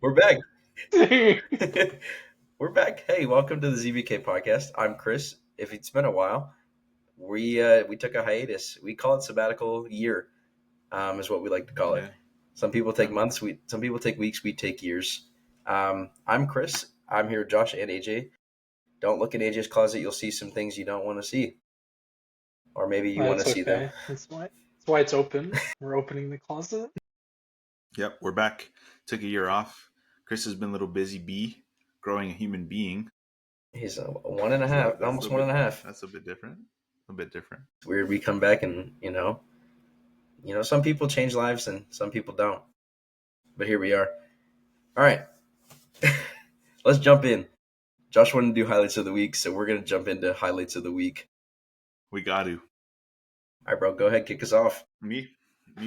We're back. We're back. Hey, welcome to the ZBK podcast. I'm Chris. If it's been a while, we took a hiatus. We call it sabbatical year, is what we like to call it. Yeah. Some people take months. Some people take weeks. We take years. I'm Chris. I'm here with Josh and AJ. Don't look in AJ's closet. You'll see some things you don't want to see, or maybe you want to see them. That's why it's open. We're opening the closet. Yep, we're back. Took a year off. Chris has been a little busy growing a human being. He's 1.5, almost 1.5. That's a bit different. It's weird. We come back and some people change lives and some people don't. But here we are. All right, let's jump in. Josh wanted to do highlights of the week, so we're gonna jump into highlights of the week. We got to. All right, bro, go ahead, kick us off. Me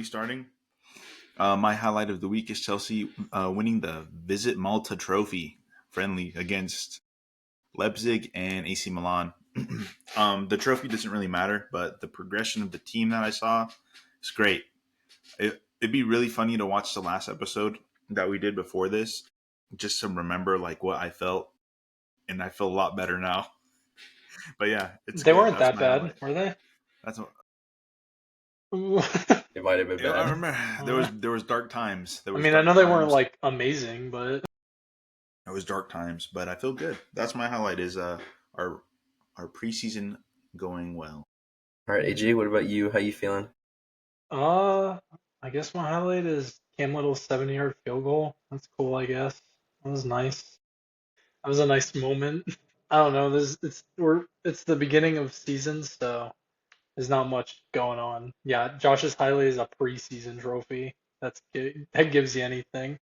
starting. My highlight of the week is Chelsea winning the Visit Malta Trophy friendly against Leipzig and AC Milan. The trophy doesn't really matter, but the progression of the team that I saw is great. It'd be really funny to watch the last episode that we did before this, just to remember like what I felt, and I feel a lot better now. But yeah, they weren't that bad, highlight. Were they? That's what. It might have been bad. I remember there was dark times. I know they weren't like amazing, but it was dark times. But I feel good. That's my highlight. Is our preseason going well. All right, AJ, what about you? How you feeling? I guess my highlight is Cam Little's 70-yard field goal. That's cool. I guess that was nice. That was a nice moment. I don't know. It's the beginning of season, so there's not much going on. Yeah, Josh's highlight is a preseason trophy. That gives you anything.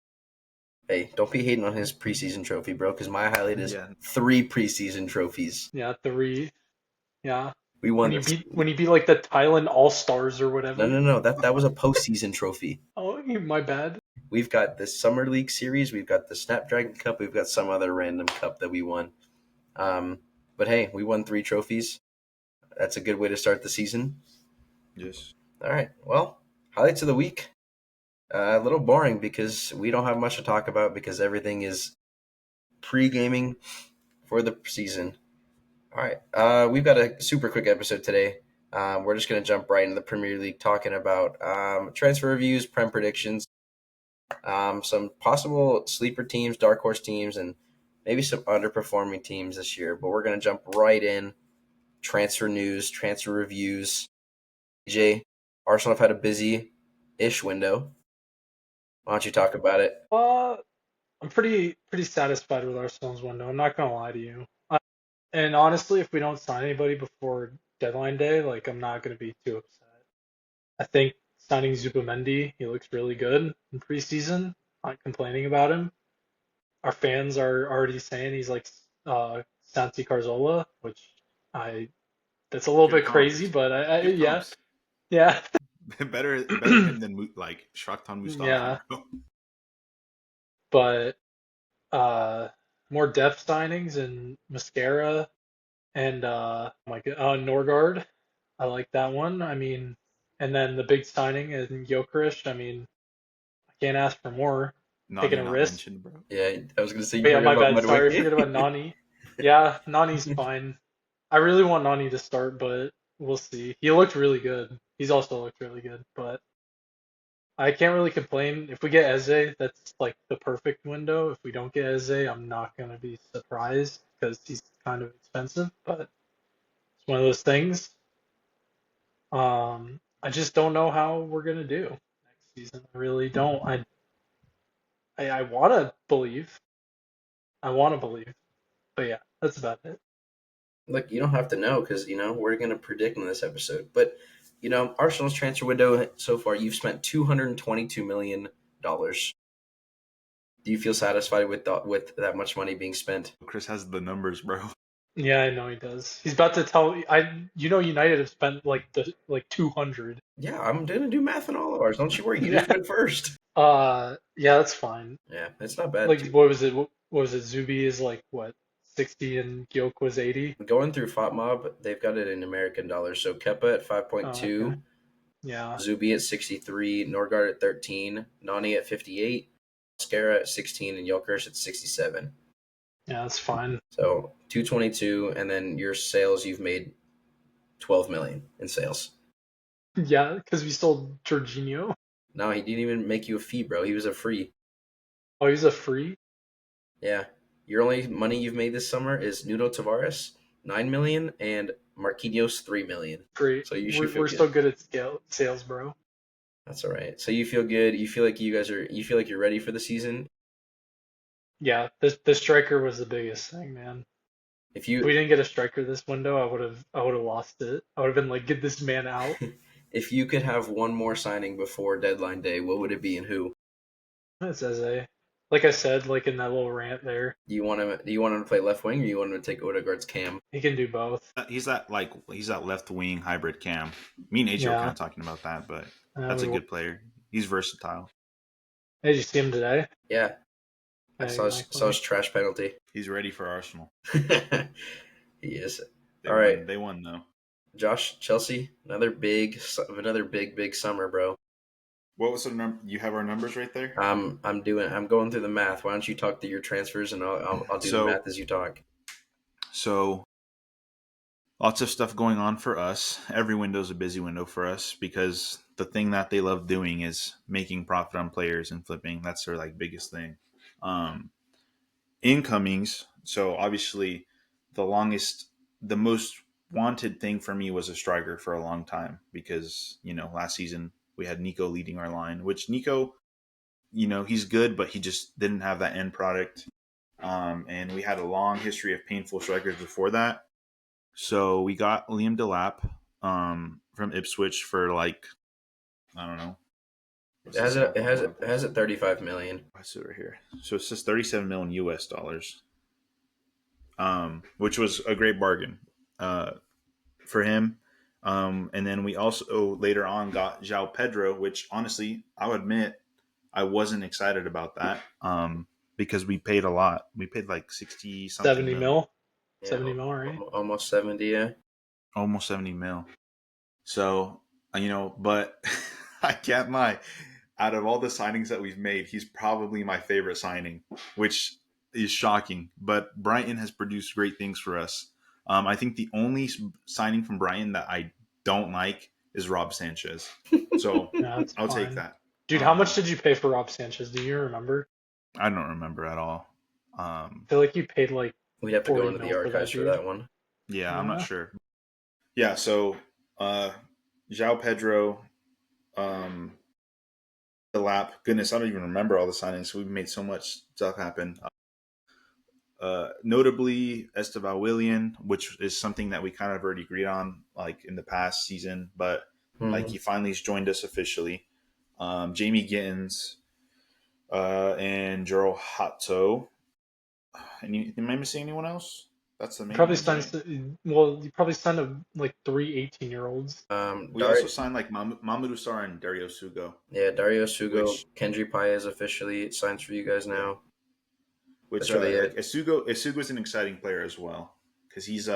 Hey, don't be hating on his preseason trophy, bro, because my highlight is 3 preseason trophies. Yeah, 3. Yeah. We won when he beat like the Thailand All-Stars or whatever. No. That was a postseason trophy. Oh, my bad. We've got the Summer League Series. We've got the Snapdragon Cup. We've got some other random cup that we won. But hey, we won 3 trophies. That's a good way to start the season. Yes. All right. Well, highlights of the week. A little boring because we don't have much to talk about because everything is pre-gaming for the season. All right. We've got a super quick episode today. We're just going to jump right into the Premier League talking about transfer reviews, Prem predictions, some possible sleeper teams, dark horse teams, and maybe some underperforming teams this year. But we're going to jump right in. Transfer news, transfer reviews. AJ, Arsenal have had a busy-ish window. Why don't you talk about it? I'm pretty satisfied with Arsenal's window. I'm not gonna lie to you. And honestly, if we don't sign anybody before deadline day, like I'm not gonna be too upset. I think signing Zubimendi, he looks really good in preseason. Not complaining about him. Our fans are already saying he's like Santi Cazorla, which that's a little bit crazy, but yeah. better him than like Shakhtar Mustafa. Yeah. But more depth signings and Mascara and Norgard. I like that one. And then the big signing in Gyökeres. I can't ask for more. Taking a risk. Yeah, I was gonna say. My bad. Sorry, I forgot about Nani. Yeah, Nani's fine. I really want Nani to start, but we'll see. He looked really good. He's also looked really good, but I can't really complain. If we get Eze, that's like the perfect window. If we don't get Eze, I'm not going to be surprised because he's kind of expensive, but it's one of those things. I just don't know how we're going to do next season. I really don't. I want to believe. But yeah, that's about it. Look, you don't have to know because, we're going to predict in this episode. But, Arsenal's transfer window so far, you've spent $222 million. Do you feel satisfied with that much money being spent? Chris has the numbers, bro. Yeah, I know he does. He's about to tell United have spent like 200. Yeah, I'm going to do math on all of ours. Don't you worry. You just went first. Yeah, that's fine. Yeah, it's not bad. Like, what was it? Zubi is like, what, 60 and Gyoke was 80? Going through FOTMob, they've got it in American dollars. So Kepa at 5.2. Okay. Yeah. Zubi at 63. Norgard at 13. Nani at 58. Mascara at 16 and Yelkirch at 67. Yeah, that's fine. So 222, and then your sales, you've made 12 million in sales. Yeah, because we sold Jorginho. No, he didn't even make you a fee, bro. He was a free. Oh, he's a free? Yeah. Your only money you've made this summer is Nuno Tavares, 9 million, and Marquinhos, 3 million. Free. So you should feel We're good. still good at sales, bro. That's all right. So you feel good. You feel like you feel like you're ready for the season. Yeah, the striker was the biggest thing, man. If If we you didn't get a striker this window, I would have lost it. I would have been like, get this man out. if you could have one more signing before deadline day, what would it be and who? It's Eze. Like I said, like in that little rant there, Do you want him to play left wing, or you want him to take Odegaard's cam? he can do both. He's that left wing hybrid cam. Me and AJ were kind Yeah. of talking about that, but Uh, that's a we, good player. He's versatile. Did you see him today? Yeah, I Yeah, saw his trash penalty. He's ready for Arsenal. He is. They All won. right, They won though. Josh, Chelsea, another big summer, bro. What was the number? You have our numbers right there. I'm going through the math. Why don't you talk through your transfers and I'll do the math as you talk. So lots of stuff going on for us. Every window's a busy window for us because the thing that they love doing is making profit on players and flipping. That's their biggest thing. Incomings. So obviously, the most wanted thing for me was a striker for a long time because last season we had Nico leading our line, which Nico, he's good, but he just didn't have that end product. And we had a long history of painful strikers before that. So we got Liam Delap from Ipswich for I don't know. It has it 35 million. I see it right here. So it says 37 million US dollars, which was a great bargain for him. And then we also later on got João Pedro, which honestly, I'll admit, I wasn't excited about that because we paid a lot. We paid 60 something 70 mil. Yeah, 70 mil, right? Almost 70, yeah. Almost 70 mil. So, but I can't lie. Out of all the signings that we've made, he's probably my favorite signing, which is shocking. But Brighton has produced great things for us. I think the only signing from Brighton that I don't like is Rob Sanchez. So Yeah, I'll fine. take that. Dude, how much did you pay for Rob Sanchez? Do you remember? I don't remember at all. I feel like you paid We'd have to go into 40 the mil archives for that one. Yeah, I'm not sure. Yeah, so João Pedro, the lap. Goodness, I don't even remember all the signings. We've made so much stuff happen. Notably, Esteval Willian, which is something that we kind of already agreed on, in the past season, but he finally has joined us officially. Jamie Gittins, and Jero Hato. Am I missing anyone else? That's the main. Probably ones, signed. right? Well, you probably signed three 18-year-olds. We also signed Mamadou Sarr and Dario Sugo. Yeah, Dario Sugo, Kendry Paez officially signs for you guys now. Which Sugo is an exciting player as well because he's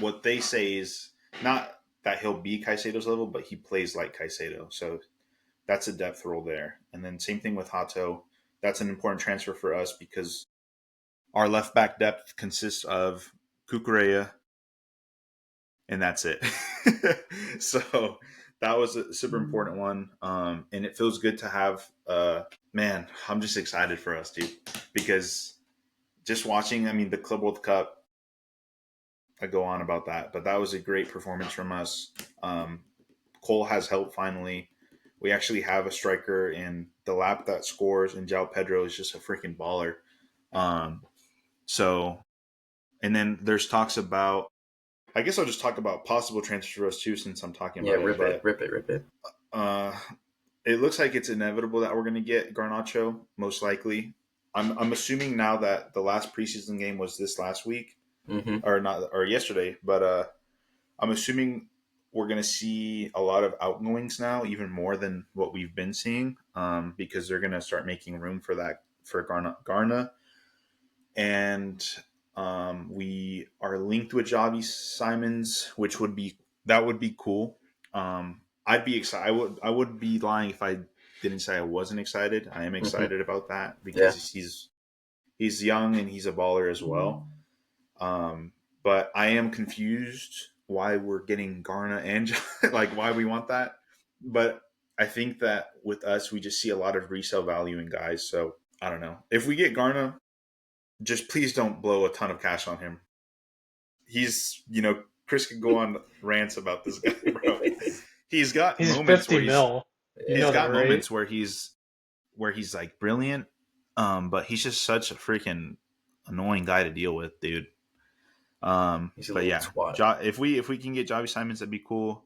what they say is not that he'll be Caicedo's level, but he plays like Caicedo, so that's a depth role there. And then same thing with Hato. That's an important transfer for us because our left back depth consists of Cucurella, and that's it. So that was a super important one. And it feels good to have, man, I'm just excited for us, dude, because just watching, the Club World Cup, I go on about that, but that was a great performance from us. Cole has help finally. We actually have a striker in the lap that scores, and João Pedro is just a freaking baller. So, and then there's talks about, I guess I'll just talk about possible transfers for us too, since I'm talking about rip it. It looks like it's inevitable that we're going to get Garnacho, most likely. I'm assuming now that the last preseason game was this last week, or yesterday, but I'm assuming we're going to see a lot of outgoings now, even more than what we've been seeing, because they're going to start making room for that for Garna. And we are linked with Javi Simons, that would be cool. I'd be excited. I would be lying if I didn't say I wasn't excited. I am excited about that Yeah. because he's young and he's a baller as well. But I am confused why we're getting Garna and like why we want that. But I think that with us, we just see a lot of resale value in guys. So I don't know. If we get Garna, just please don't blow a ton of cash on him. He's, Chris could go on rants about this guy, bro. He's got He's moments 50 where mil. You he's know that, got right? moments where he's like brilliant, but he's just such a freaking annoying guy to deal with, dude. He's a But little yeah, twat. if we can get Javi Simons, that'd be cool.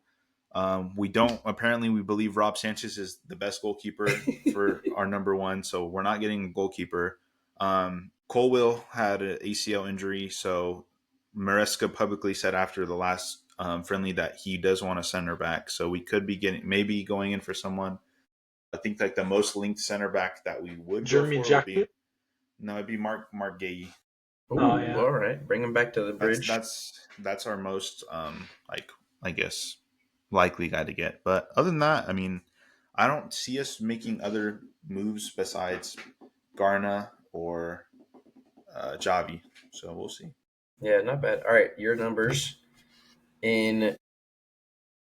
We don't apparently we believe Rob Sanchez is the best goalkeeper for our number one, so we're not getting a goalkeeper. Colwill had an ACL injury, so Maresca publicly said after the last friendly that he does want a center back. So we could be maybe going in for someone. I think like the most linked center back that we would go Jeremy for would be Jackett. it'd be Mark Gay. Ooh, Oh yeah. all right. Bring him back to the bridge. That's our most like I guess likely guy to get. But other than that, I mean, I don't see us making other moves besides Garna or Javi. So we'll see. Yeah, not bad. All right, your numbers in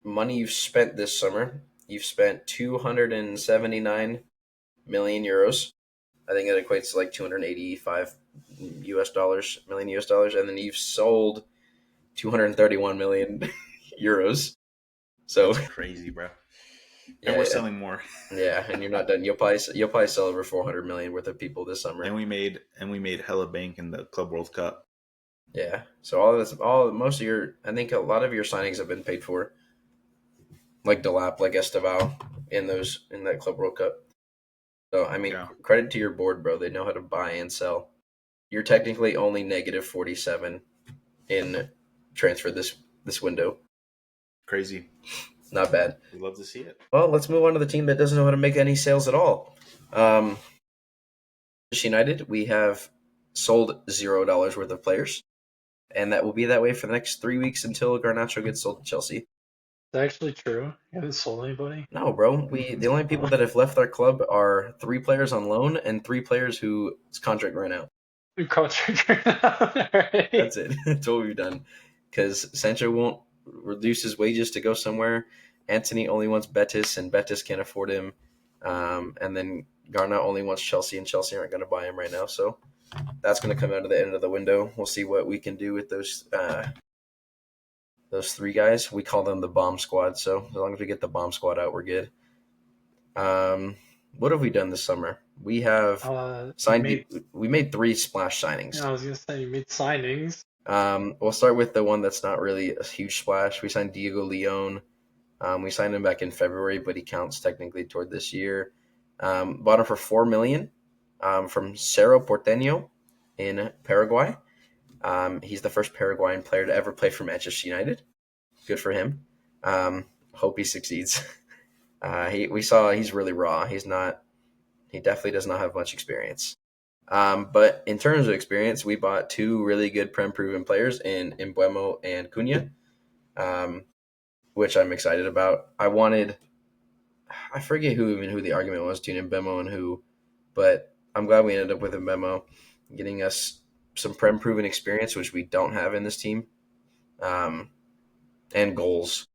money you've spent this summer. You've spent 279 million euros. I think that equates to like 285 million US dollars, and then you've sold 231 million euros. So That's crazy, bro. And yeah, we're selling more. yeah, and you're not done. You'll probably sell over 400 million worth of people this summer. And we made hella bank in the Club World Cup. Yeah, so most of your, I think a lot of your signings have been paid for, like Delap, like Esteval, in that Club World Cup. So I mean, Yeah. credit to your board, bro. They know how to buy and sell. You're technically only negative 47 in transfer this window. Crazy. Not bad. We love to see it. Well, let's move on to the team that doesn't know how to make any sales at all. United, we have sold $0 worth of players, and that will be that way for the next 3 weeks until Garnacho gets sold to Chelsea. Is that actually true? You haven't sold anybody? No, bro. The only people that have left our club are 3 players on loan and 3 players whose contract ran out. Contract. Right. That's it. That's what we've done. Because Sancho won't reduce his wages to go somewhere. Anthony only wants Betis, and Betis can't afford him. And then Garna only wants Chelsea, and Chelsea aren't going to buy him right now. So that's going to come out of the end of the window. We'll see what we can do with those 3 guys. We call them the bomb squad. So as long as we get the bomb squad out, we're good. What have we done this summer? We have signed. We made 3 splash signings. Yeah, I was gonna say you made signings. We'll start with the one that's not really a huge splash. We signed Diego Leon. We signed him back in February, but he counts technically toward this year. Bought him for $4 million from Cerro Porteño in Paraguay. He's the first Paraguayan player to ever play for Manchester United. Good for him. Hope he succeeds. We saw he's really raw. He definitely does not have much experience. But in terms of experience, we bought 2 really good Prem-proven players in Mbuemo and Cunha, which I'm excited about. I forget who the argument was between Mbuemo and who, but I'm glad we ended up with Mbuemo, getting us some Prem-proven experience, which we don't have in this team, and goals.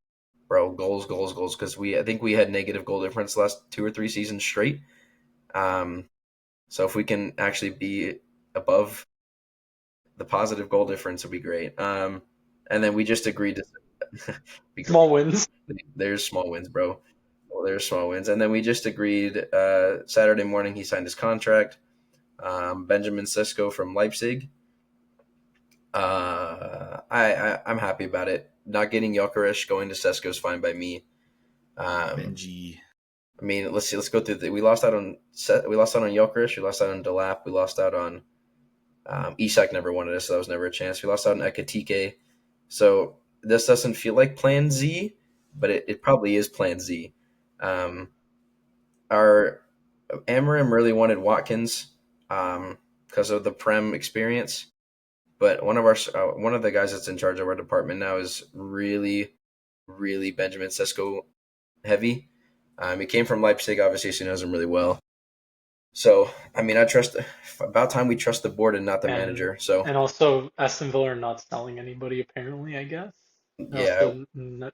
Bro, goals, because I think we had negative goal difference the last 2 or 3 seasons straight. So if we can actually be above the positive goal difference, would be great. And then we just agreed to Small wins. There's small wins, bro. Well, there's small wins, and then we just agreed Saturday morning he signed his contract. Benjamin Sesko from Leipzig. I'm happy about it. Not getting Gyökeres, going to Sesko is fine by me. Benji. I mean, let's see. Let's go through. We lost out on Gyökeres. We lost out on Delap. We lost out on Isak. Never wanted us, so that was never a chance. We lost out on Ekatike. So this doesn't feel like Plan Z, but it probably is Plan Z. Our Amarim really wanted Watkins because of the Prem experience, but one of the guys that's in charge of our department now is really, really Benjamin Sesko heavy. He came from Leipzig, obviously, so he knows him really well. So, I mean, I trust. About time we trust the board and not the And manager. So, and also Aston Villa are not selling anybody apparently, I guess. They're yeah, also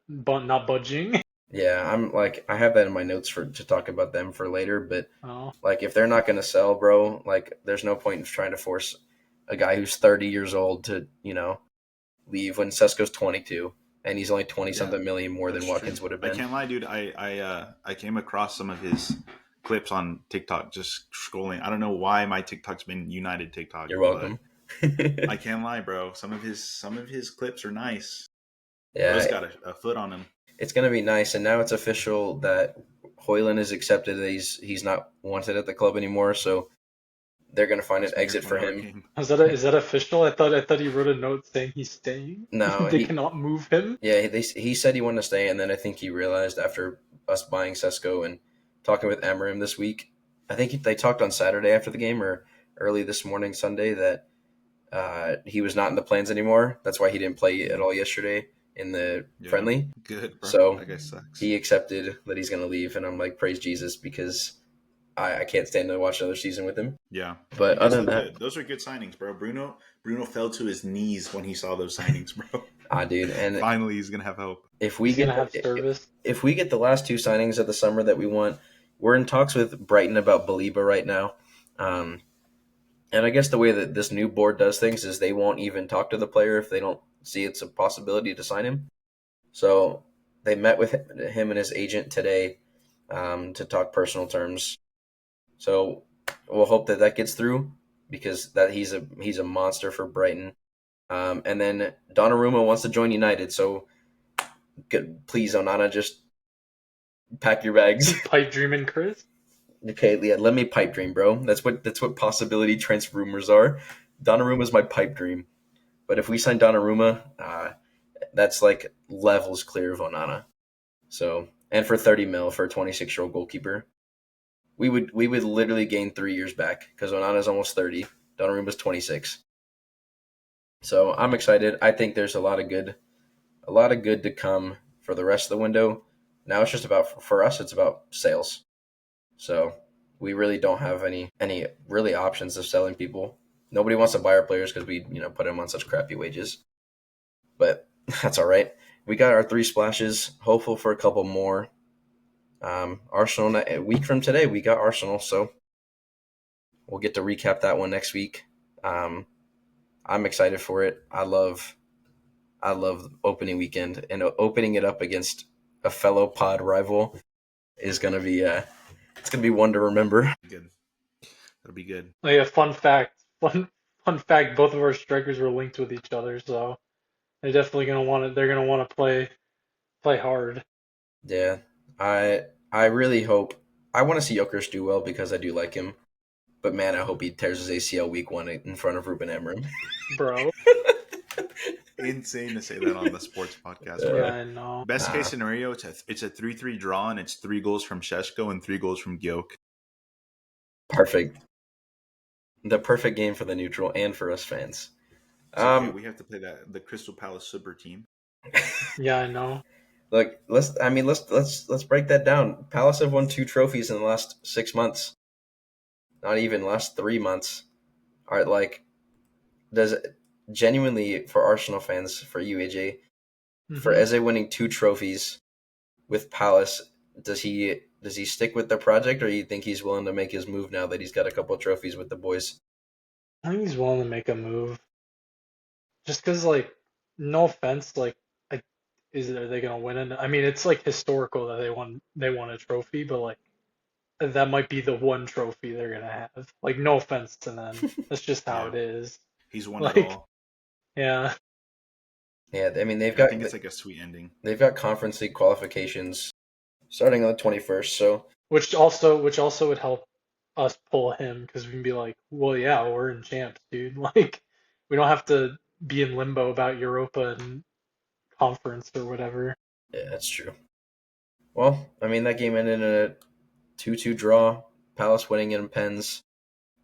not budging. yeah. I'm like, I have that in my notes to talk about them for later. But Oh, like, if they're not going to sell, bro, like, there's no point in trying to force a guy who's 30 years old to leave when Sesko's 22 and he's only 20 Yeah, something million more than that's true. Watkins would have I been. can't lie, dude. I came across some of his clips on TikTok just scrolling. I don't know why my TikTok's been United TikTok, You're but welcome. I can't lie, bro. Some of his clips are nice. Bro's Yeah, got a foot on him. it's gonna be nice, and now it's official that Hoyland has accepted that he's not wanted at the club anymore. So they're gonna find an It's mere exit for 20-hour him. game. is that official? I thought he wrote a note saying he's staying. No, They cannot move him. he said he wanted to stay, and then I think he realized after us buying Sesko and talking with Amarim this week, I think they talked on Saturday after the game or early this morning Sunday that he was not in the plans anymore. That's why he didn't play at all yesterday in the Yeah, friendly. good, bro. So That guy sucks. he accepted that he's going to leave, and I'm like, praise Jesus, because I can't stand to watch another season with him. Yeah, But you guys other than look that, good. Those are good signings, bro. Bruno fell to his knees when he saw those signings, bro. dude, and Finally, he's gonna have help. if we He's gonna get have service. if we get the last two signings of the summer that we want, we're in talks with Brighton about Baliba right now. And I guess the way that this new board does things is they won't even talk to the player if they don't see it's a possibility to sign him. So they met with him and his agent today to talk personal terms. So we'll hope that gets through because that he's a monster for Brighton. And then Donnarumma wants to join United. So please, Onana, just pack your bags. Pipe dreaming, Chris. Okay, yeah, let me pipe dream, bro. That's what possibility transfer rumors are. Donnarumma's my pipe dream. But if we sign Donnarumma, that's like levels clear of Onana. So, and for 30 mil for a 26-year-old goalkeeper, we would literally gain 3 years back because Onana's almost 30, Donnarumma's 26. So I'm excited. I think there's a lot of good to come for the rest of the window. Now it's just about for us. It's about sales. So we really don't have any really options of selling people. Nobody wants to buy our players because we put them on such crappy wages. But that's all right. We got our 3 splashes. Hopeful for a couple more. Arsenal, a week from today, we got Arsenal, so we'll get to recap that one next week. I'm excited for it. I love opening weekend, and opening it up against a fellow pod rival is gonna be it's gonna be one to remember. Good. That'll be good. Like a fun fact. Fun fact. Both of our strikers were linked with each other, so they're definitely gonna want to. They're gonna want to play hard. Yeah, I really hope. I want to see Jokers do well because I do like him. But man, I hope he tears his ACL week 1 in front of Ruben Amorim. Bro. Insane to say that on the sports podcast, Yeah, bro. I know. Best case scenario, it's a 3-3 draw, and it's 3 goals from Sheshko and 3 goals from Gyok. Perfect. The perfect game for the neutral and for us fans. Okay, we have to play the Crystal Palace super team. Yeah, I know. Look, let's break that down. Palace have won 2 trophies in the last 6 months. Not even last 3 months. All right, like, does genuinely for Arsenal fans, for you, AJ, for Eze winning 2 trophies with Palace, does he stick with the project, or do you think he's willing to make his move now that he's got a couple of trophies with the boys? I think he's willing to make a move. Just because, like, no offense, like, are they gonna win it? I mean, it's like historical that they won a trophy, but like that might be the one trophy they're gonna have. Like, no offense to them, that's just how it is. He's won Like, it all. yeah, Yeah, I mean I think it's like a sweet ending. They've got Conference League qualifications starting on the 21st. So which also would help us pull him because we can be like, well, yeah, we're in champs, dude. Like, we don't have to be in limbo about Europa and conference or whatever. yeah, that's true. Well, I mean that game ended in a 2-2 draw. Palace winning in pens.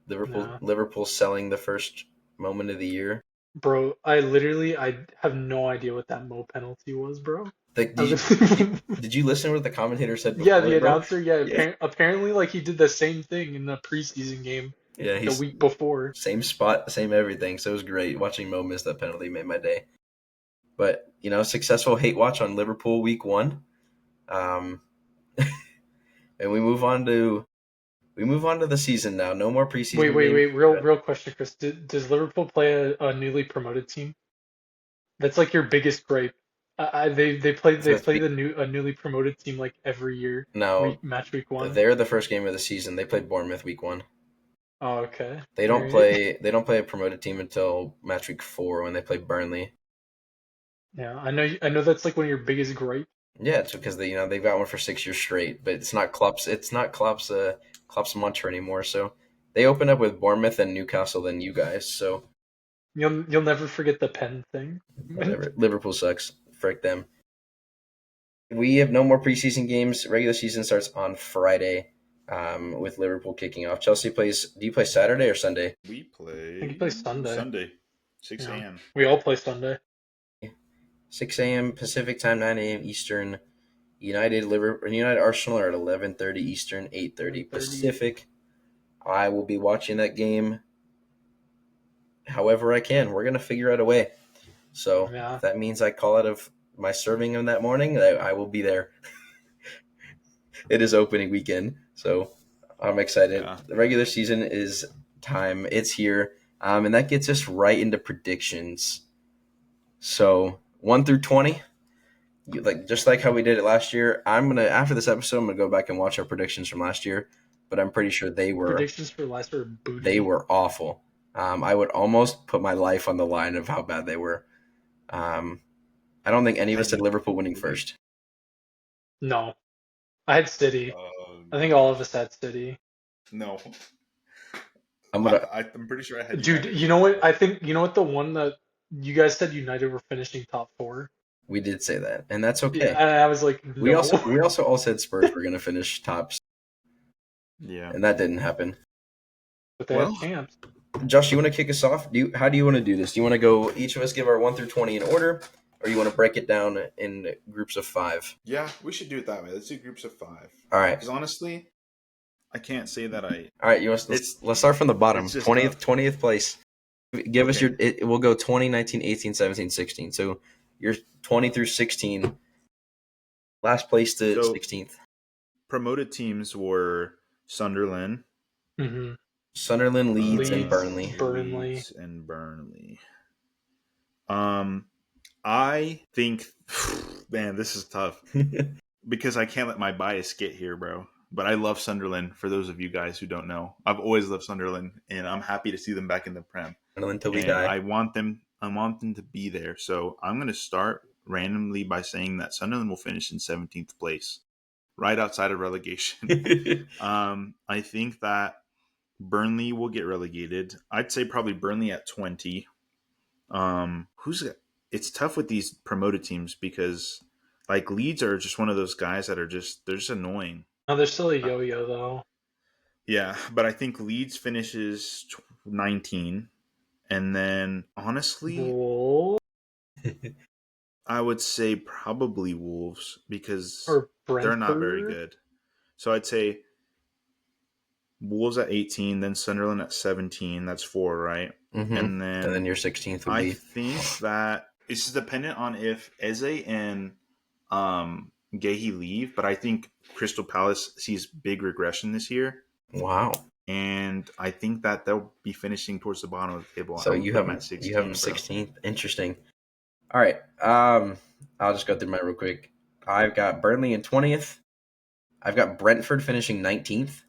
Liverpool selling the first moment of the year. Bro, I have no idea what that Mo penalty was, bro. Like, I did you listen to what the commentator said Yeah, before the it, bro? announcer, yeah, Yeah, apparently like he did the same thing in the preseason game yeah. like the He's week before. same spot, same everything. So it was great watching Mo miss that penalty. Made my day. But successful hate watch on Liverpool week 1. Um, and we move on to the season now. No more Wait, preseason wait, games. wait. Real question, Chris. Does Liverpool play a newly promoted team? That's like your biggest gripe. They With play a newly promoted team like every year. No, Match week 1. they're the first game of the season. They played Bournemouth week 1. Oh, okay. They All don't right. play. They don't play a promoted team until match week 4 when they play Burnley. Yeah, I know that's like one of your biggest gripe. Yeah, it's because they've got one for 6 years straight, but it's not Klopp's. It's not Klopp's mantra anymore. So they open up with Bournemouth and Newcastle, then you guys. So You'll never forget the pen thing. whatever. Liverpool sucks. Frick them. We have no more preseason games. Regular season starts on Friday, with Liverpool kicking off. Chelsea plays. Do you play Saturday or Sunday? We I think he play plays Sunday. Sunday, 6 Yeah, a.m. we all play Sunday. 6 a.m. Pacific time, 9 a.m. Eastern. United Arsenal are at 11:30 Eastern, 8:30 30. Pacific. I will be watching that game however I can. We're gonna figure out a way. So Yeah. if that means I call out of my serving in that morning, I will be there. It is opening weekend, so I'm excited. Yeah. The regular season is time. It's here, and that gets us right into predictions. So 1 through 20. Just like how we did it last year, after this episode, I'm gonna go back and watch our predictions from last year. But I'm pretty sure Predictions for last year are they booty. were awful. I would almost put my life on the line of how bad they were. I don't think any of us had Liverpool winning first. No, I had City. I think all of us had City. No, I'm gonna. I'm pretty sure I had Dude, United you know what? winning. I think you know what the one that you guys said United were finishing top 4. We did say that, and that's Yeah, okay. and I was like, no. We also all said Spurs were gonna finish tops, Yeah. and that didn't happen. But they Well, had champs. Josh, you want to kick us off? How do you want to do this? Do you want to go? Each of us give our 1 through 20 in order, or you want to break it down in groups of 5? yeah, we should do it that way. Let's do groups of 5. All right. Because honestly, I can't say that I. All right. Let's start from the bottom. It's just 20th place. Give us Okay. we'll go 20, 19, 18, 17, 16. So you're 20 through 16. Last place to So 16th. promoted teams were Sunderland, Mm-hmm. Sunderland, Leeds, and Leeds, Burnley. Burnley. Leeds, and Burnley. I think, man, this is tough because I can't let my bias get here, bro. But I love Sunderland. For those of you guys who don't know, I've always loved Sunderland, and I'm happy to see them back in the Prem. Sunderland till we And die. I want them to be there. So I'm going to start randomly by saying that Sunderland will finish in 17th place, right outside of relegation. I think that Burnley will get relegated. I'd say probably Burnley at 20. It's tough with these promoted teams because like Leeds are just one of those guys that they're just annoying. No, there's still a yo-yo though. Yeah, but I think Leeds finishes 19, and then honestly, Wolves I would say probably Wolves because or they're not very Brentford. good. So I'd say Wolves at 18, then Sunderland at 17. That's 4, right? Mm-hmm. And then then your 16th would I be. think that it's dependent on if Eze and Gehi leave, but I think Crystal Palace sees big regression this year. Wow. And I think that they'll be finishing towards the bottom of the table. So you have them at 16th. Interesting. All right. I'll just go through mine real quick. I've got Burnley in 20th. I've got Brentford finishing 19th.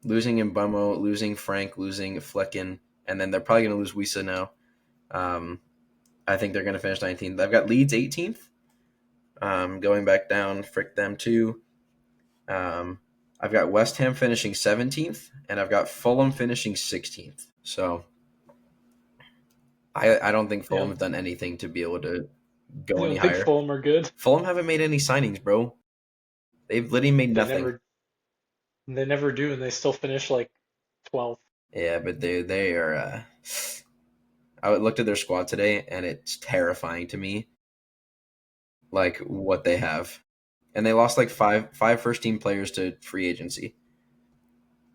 Losing Mbeumo, losing Frank, losing Flecken, and then they're probably going to lose Wisa now. I think they're going to finish 19th. I've got Leeds 18th. Going back down, frick them too. I've got West Ham finishing 17th, and I've got Fulham finishing 16th. So I don't think Fulham have done anything to be able to go any higher. I think Fulham are good. Fulham haven't made any signings, bro. They've literally made nothing. They never do, and they still finish like 12th. Yeah, but they are. I looked at their squad today, and it's terrifying to me. like what they have, and they lost like five first team players to free agency.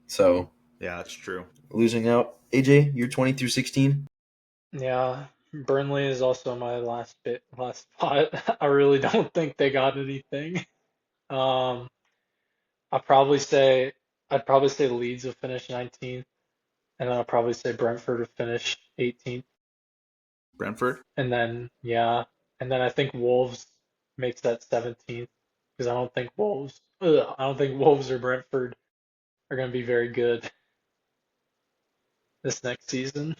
So Yeah, that's true. losing out. AJ, you're 20 through 16. Yeah, Burnley is also my last spot. I really don't think they got anything. Um, I'd probably say I'd probably say Leeds will finish 19th, and then I'll probably say Brentford will finish 18th, Brentford. and then yeah, and then I think Wolves makes that 17th because I don't think Wolves or Brentford are going to be very good this next season.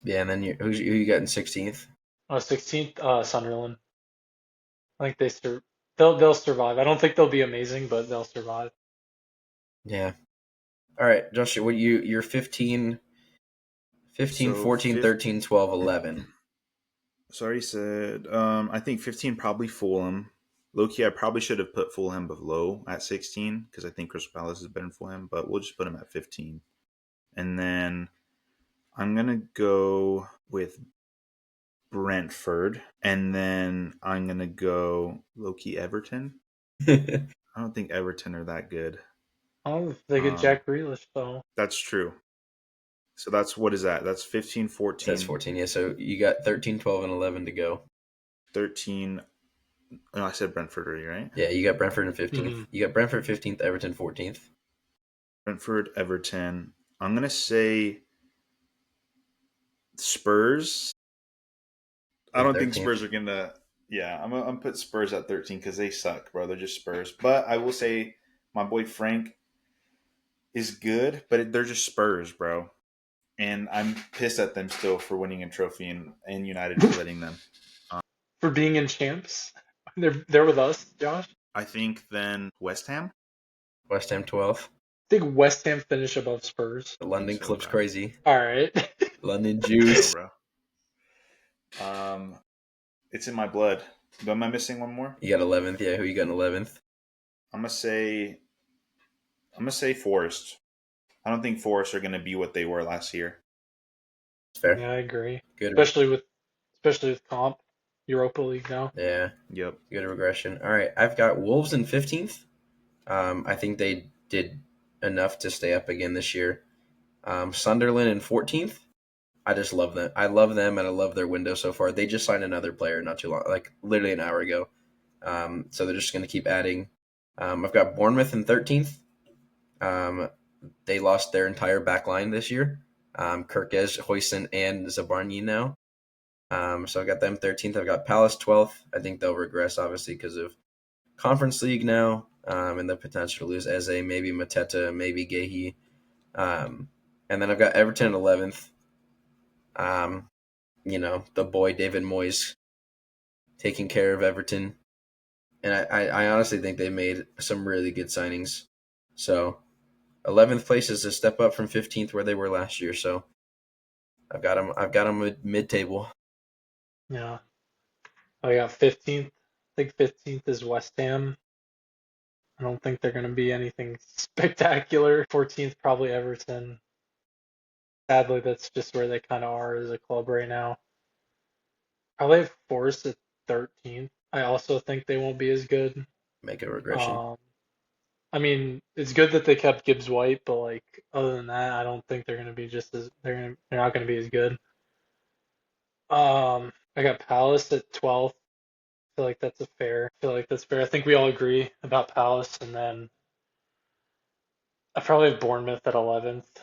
Yeah, and then who you got in 16th? 16th, Sunderland. I think they'll survive. I don't think they'll be amazing, but they'll survive. Yeah. All right, Josh, what you're 15, So 14, 13, 12, 11. Sorry, said. I think 15 probably Fulham. Low-key, I probably should have put Fulham below at 16 because I think Crystal Palace is better than Fulham, but we'll just put them at 15. And then I'm gonna go with Brentford, and then I'm gonna go low-key Everton. I don't think Everton are that good. Oh, they get Um, Jack Grealish though. that's true. So that's what is that? That's 15, That's 14, 14. Yeah, so you got 13, 12, and 11 to go. 13. No, I said Brentford already, right? Yeah, you got Brentford in 15th. Hmm. You got Brentford 15th, Everton 14th. Brentford, Everton. I'm gonna say Spurs. I In don't think 13th. Spurs are gonna. Yeah, I'm put Spurs at 13 because they suck, bro. They're just Spurs. But I will say my boy Frank is good, but they're just Spurs, bro. And I'm pissed at them still for winning a trophy and United for letting them. For being in champs. They're with us, Josh. I think then West Ham. West Ham 12th. I think West Ham finish above Spurs. The I think London so, Clips bro. crazy. All right. London I think so, Juice. bro. It's in my blood. But am I missing one more? You got 11th. Yeah, who you got in 11th? I'm gonna say Forest. I don't think Forest are gonna be what they were last year. It's fair. Yeah, I agree. Good. Especially with comp Europa League now. Yeah, Yep. good regression. All right, I've got Wolves in 15th. I think they did enough to stay up again this year. Sunderland in 14th. I just love them. I love them, and I love their window so far. They just signed another player not too long, like literally an hour ago. So they're just going to keep adding. I've got Bournemouth in 13th. They lost their entire back line this year. Kirkez, Hoyson, and Zabarny now. So I got them 13th. I've got Palace 12th. I think they'll regress, obviously, because of Conference League now and the potential to lose Eze, maybe Mateta, maybe Gehi. And then I've got Everton at 11th. The boy David Moyes taking care of Everton. And I honestly think they made some really good signings. So 11th place is a step up from 15th where they were last year. So I've got them mid-table. Yeah. I got 15th. I think 15th is West Ham. I don't think they're going to be anything spectacular. 14th probably Everton. Sadly, that's just where they kind of are as a club right now. Probably have Forest at 13th. I also think they won't be as good. Make a regression. Um, I mean, it's good that they kept Gibbs White, but like other than that, I don't think they're going to be they're not going to be as good. I got Palace at 12th. Feel like that's fair. I think we all agree about Palace, and then I probably have Bournemouth at 11th. I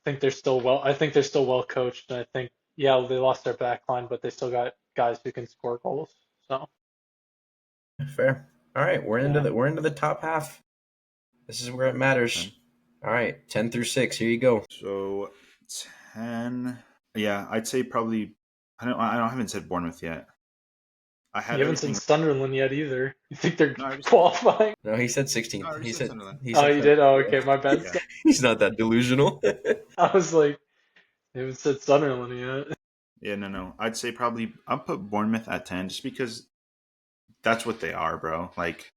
think they're still well coached, and I think yeah, they lost their back line, but they still got guys who can score goals. So Fair. All right, yeah, we're into the top half. This is where it matters. All right, 10 through 6. Here you go. So 10. Yeah, I'd say probably. I haven't said Bournemouth yet. I you had haven't seen everything. Sunderland yet either. You think they're No, I already said. qualifying? No, he said No, I 16th. already He said said Sunderland. he Oh, said you did? Oh, okay, Sunderland. my bad. Yeah, He's not that delusional. I was like, you haven't said Sunderland yet. yeah, no. I'd say probably I'll put Bournemouth at 10 just because that's what they are, bro. Like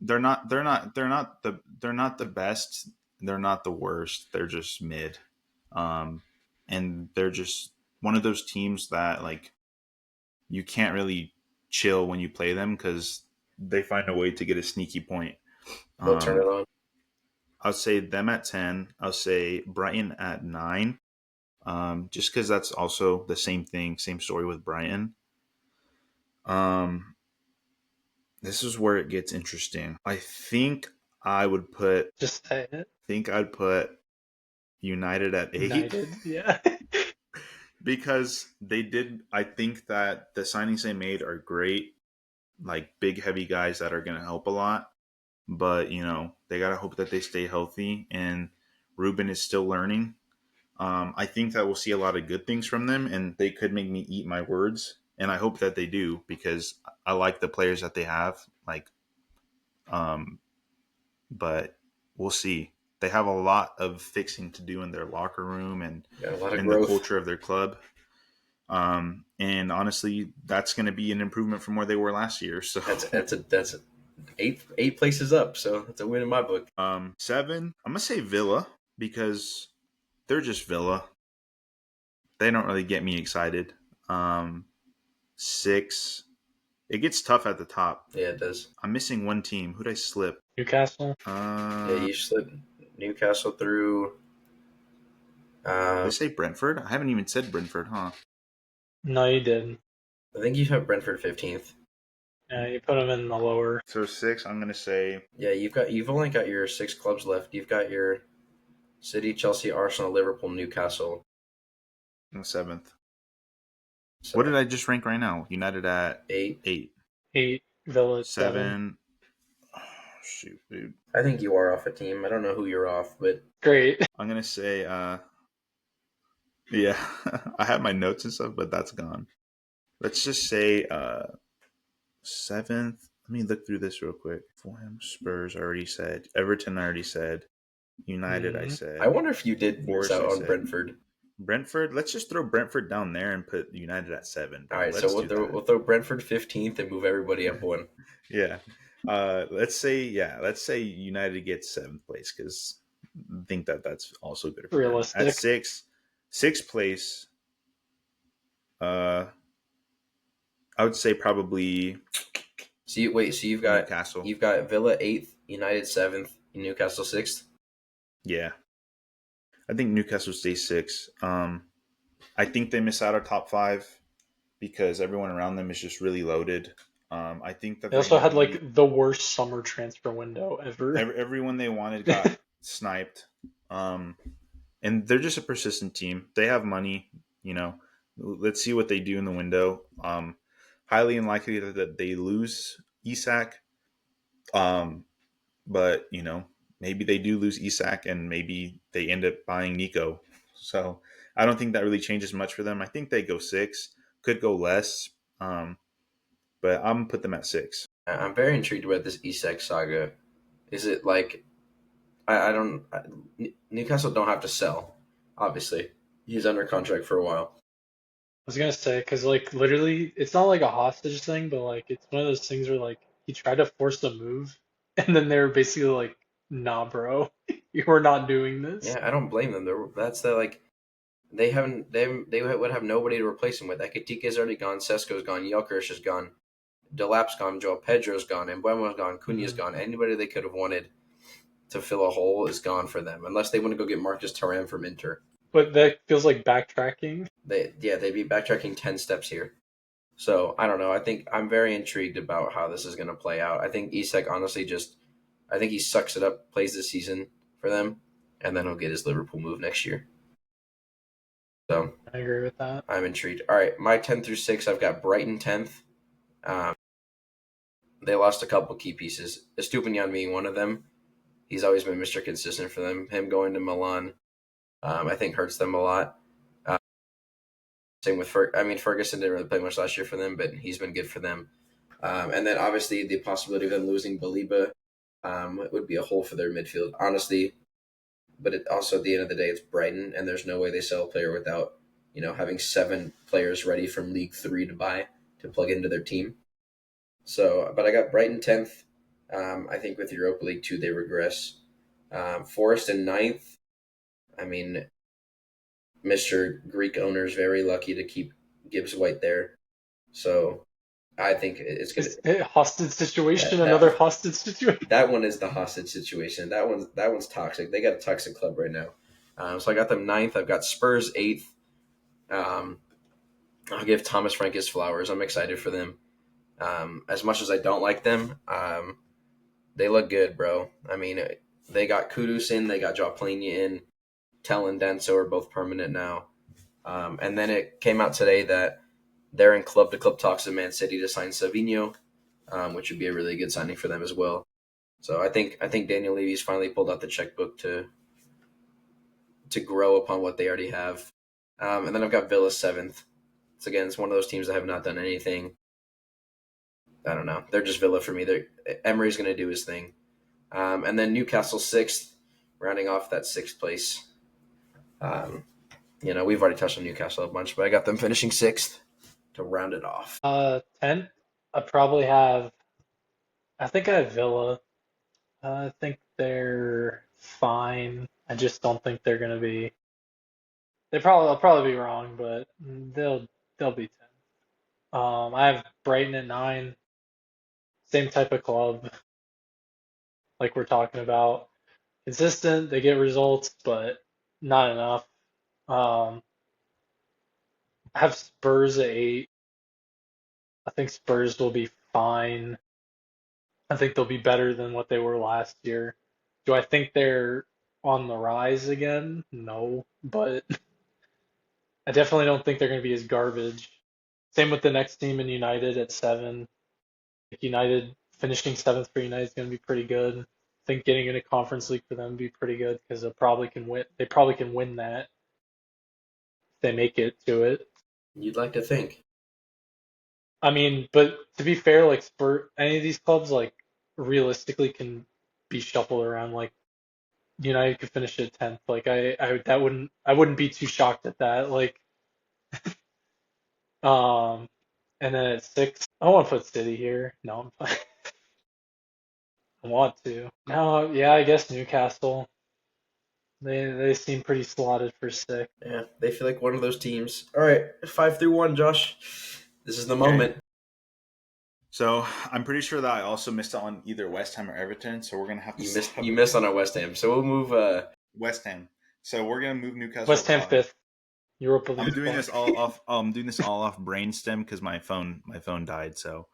they're not the best. They're not the worst. They're just mid. Um, and they're just one of those teams that like you can't really chill when you play them because they find a way to get a sneaky point. They'll turn it on. I'll say them at 10. I'll say Brighton at 9. Just because that's also the same thing, same story with Brighton. This is where it gets interesting. I think I would put. Just say it. Think I'd put United at 8. United, yeah. Because they did. I think that the signings they made are great, like big, heavy guys that are going to help a lot. But they gotta hope that they stay healthy. And Ruben is still learning. I think that we'll see a lot of good things from them, and they could make me eat my words. And I hope that they do because I like the players that they have. But we'll see. They have a lot of fixing to do in their locker room and in the culture of their club. And honestly, that's going to be an improvement from where they were last year. So that's eight places up. So that's a win in my book. 7. I'm gonna say Villa because they're just Villa. They don't really get me excited. 6. It gets tough at the top. Yeah, it does. I'm missing one team. Who'd I slip? Newcastle. Yeah, you slipped Newcastle through. Did I say Brentford? I haven't even said Brentford, huh? No, you didn't. I think you have Brentford 15th. Yeah, you put them in the lower. So 6. I'm gonna say. Yeah, you've only got your 6 clubs left. You've got your City, Chelsea, Arsenal, Liverpool, Newcastle. 7th. So, What did I just rank right now? United at 8. 8. Villa at 7. Oh, shoot, dude. I think you are off a team. I don't know who you're off, but great. I'm gonna say. Yeah, I have my notes and stuff, but that's gone. Let's just say 7th. Let me look through this real quick. Fulham, Spurs, I already said. Everton, I already said. United, I said. I wonder if you did miss Forest, out I on said. Brentford. Brentford, let's just throw Brentford down there and put United at 7. All right, let's so we'll throw Brentford 15th and move everybody up one. Yeah. Let's say United gets 7th place because I think that's also good for Realistic. them. At 6th place, I would say probably. So you've got Newcastle. You've got Villa 8th, United 7th, and Newcastle 6th. Yeah, I think Newcastle stays 6. I think they miss out on top 5 because everyone around them is just really loaded. I think that they also had the worst summer transfer window ever. Everyone they wanted got sniped. And they're just a persistent team. They have money, Let's see what they do in the window. Highly unlikely that they lose Isak. But maybe they do lose Isak and maybe they end up buying Nico. So I don't think that really changes much for them. I think they go 6, could go less. But I'm gonna put them at 6. I'm very intrigued about this Isak saga. Is it like Newcastle don't have to sell, obviously. He's under contract for a while. I was gonna say because literally, it's not like a hostage thing, but it's one of those things where he tried to force the move, and then they're basically like, "Nah, bro, you're not doing this." Yeah, I don't blame them. They would have nobody to replace him with. Ekitike's already gone, Sesko's gone, Yelkirch is gone, Delap's gone, Joel Pedro's gone, Mbuemo's gone, Cunha's gone. Anybody they could have wanted to fill a hole is gone for them, unless they want to go get Marcus Thuram from Inter. But that feels like backtracking. They'd be backtracking 10 steps here. So I don't know. I think I'm very intrigued about how this is going to play out. I think Isak honestly I think he sucks it up, plays this season for them, and then he'll get his Liverpool move next year. So I agree with that. I'm intrigued. All right, my 10 through 6, I've got Brighton 10th. They lost a couple key pieces. Estupiñán being one of them. He's always been Mr. Consistent for them. Him going to Milan, I think hurts them a lot. Same with Ferguson didn't really play much last year for them, but he's been good for them. And then obviously the possibility of them losing Baliba would be a hole for their midfield, honestly. But also at the end of the day, it's Brighton, and there's no way they sell a player without having 7 players ready from League 3 to buy to plug into their team. So, but I got Brighton 10th. I think with Europa League 2 they regress. Forest in 9th. I mean, Mr. Greek owner is very lucky to keep Gibbs White there. So I think it's gonna Is it hostage situation? that Another that hostage situation? that one is the hostage situation. That one's toxic. They got a toxic club right now. So I got them ninth. I've got Spurs eighth. Um, I'll give Thomas Frank his flowers. I'm excited for them. As much as I don't like them, they look good, bro. I mean, they got Kudus in, they got Joplin in, Tell and Denso are both permanent now. And then it came out today that they're in club-to-club talks with Man City to sign Savinho, which would be a really good signing for them as well. So I think Daniel Levy's finally pulled out the checkbook to grow upon what they already have. And then I've got Villa seventh. It's one of those teams that have not done anything. I don't know. They're just Villa for me. Emery's going to do his thing. And then Newcastle sixth, rounding off that sixth place. We've already touched on Newcastle a bunch, but I got them finishing sixth to round it off. 10. I probably have. I think I have Villa. I think they're fine. I just don't think they're gonna be. I'll probably be wrong, but they'll be 10. I have Brighton at 9. Same type of club, like we're talking about. Consistent, they get results, but not enough. Um, I have Spurs at 8. I think Spurs will be fine. I think they'll be better than what they were last year. Do I think they're on the rise again? No, but I definitely don't think they're going to be as garbage. Same with the next team in United at 7. Like United finishing 7th for United is going to be pretty good. I think getting in a conference league for them would be pretty good because they probably can win. They probably can win that if they make it to it. You'd like to think. I mean, but to be fair, like any of these clubs, like realistically, can be shuffled around. Like United could finish at 10th. Like I wouldn't be too shocked at that. Like, um, and then at 6, I don't want to put City here. No, I'm fine. I want to. No, yeah, I guess Newcastle. They seem pretty slotted for 6. Yeah, they feel like one of those teams. All right, 5-1, Josh. This is the Okay. moment. So I'm pretty sure that I also missed on either West Ham or Everton. So we're gonna have to You missed on our West Ham, so we'll move. West Ham. So we're gonna move Newcastle West to Ham 5. 5th. Europa I'm League doing spot. this all off. I'm doing this all off brainstem because my phone died. So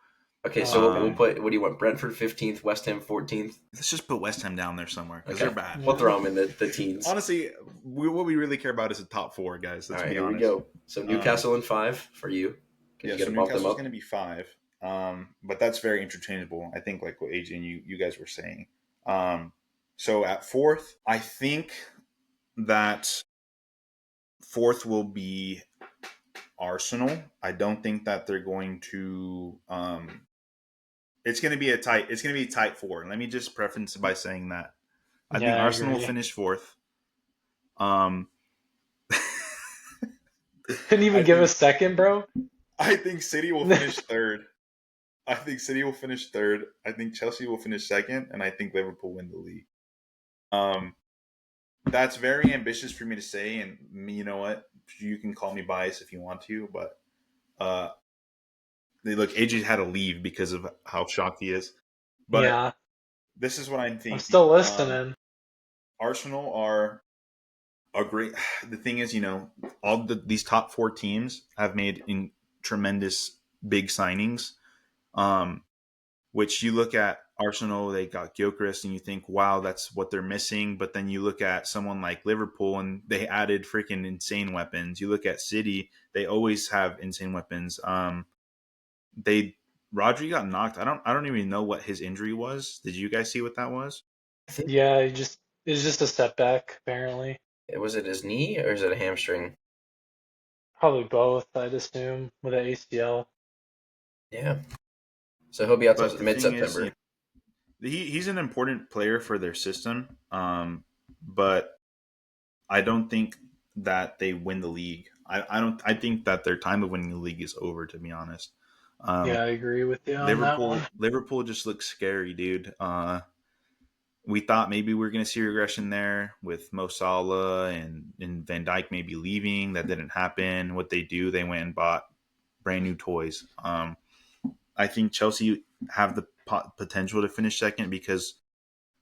Okay, so we'll Okay. put. What do you want? Brentford 15th, West Ham 14th. let's just put West Ham down there somewhere because Okay, they're bad. we'll throw them in the teens. Honestly, what we really care about is the top 4, guys. All Let's right, be here honest. we go. So Newcastle in 5 for you. Yeah, You got so to bump them Newcastle's up. going to be 5. But that's very interchangeable. I think, like what AJ and you guys were saying. So at 4th, I think that 4th will be Arsenal. I don't think that they're going to. It's going to be a tight 4. Let me just preface by saying that I think Yeah, I Arsenal will agree. finish 4th. Um, Couldn't even give a second, bro. I think City will finish 3rd. I think City will finish 3rd. I think Chelsea will finish 2nd, and I think Liverpool win the league. That's very ambitious for me to say, and you know what? You can call me biased if you want to, but look, AJ had to leave because of how shocked he is. But Yeah, this is what I'm thinking. I'm still listening. Arsenal are a great. The thing is, all these top 4 teams have made tremendous big signings. Which you look at Arsenal, they got Gyökeres, and you think, wow, that's what they're missing. But then you look at someone like Liverpool, and they added freaking insane weapons. You look at City, they always have insane weapons. Rodri got knocked. I don't even know what his injury was. Did you guys see what that was? Yeah, it's just a setback, apparently. Was it his knee or is it a hamstring? Probably both, I'd assume, with an ACL. Yeah. So he'll be out But till the thing is, mid-September. he's an important player for their system. But I don't think that they win the league. I think that their time of winning the league is over, to be honest. Yeah, I agree with you on that one. Liverpool just looks scary, dude. We thought maybe we were going to see regression there with Mo Salah and Van Dijk maybe leaving. That didn't happen. What they do, they went and bought brand new toys. I think Chelsea have the potential to finish second because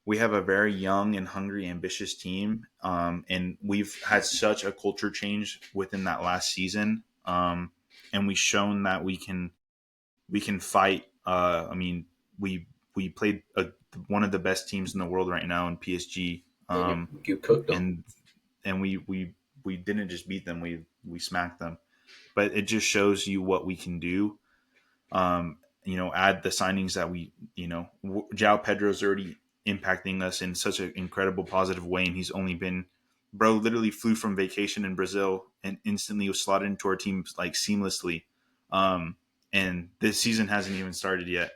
we have a very young and hungry, ambitious team, and we've had such a culture change within that last season, and we've shown that we can fight. We played one of the best teams in the world right now in PSG, And you cooked them. and we didn't just beat them; we smacked them. But it just shows you what we can do. Add the signings that João Pedro's already impacting us in such an incredible positive way, and he's only been, bro, literally flew from vacation in Brazil and instantly was slotted into our team like seamlessly. And this season hasn't even started yet.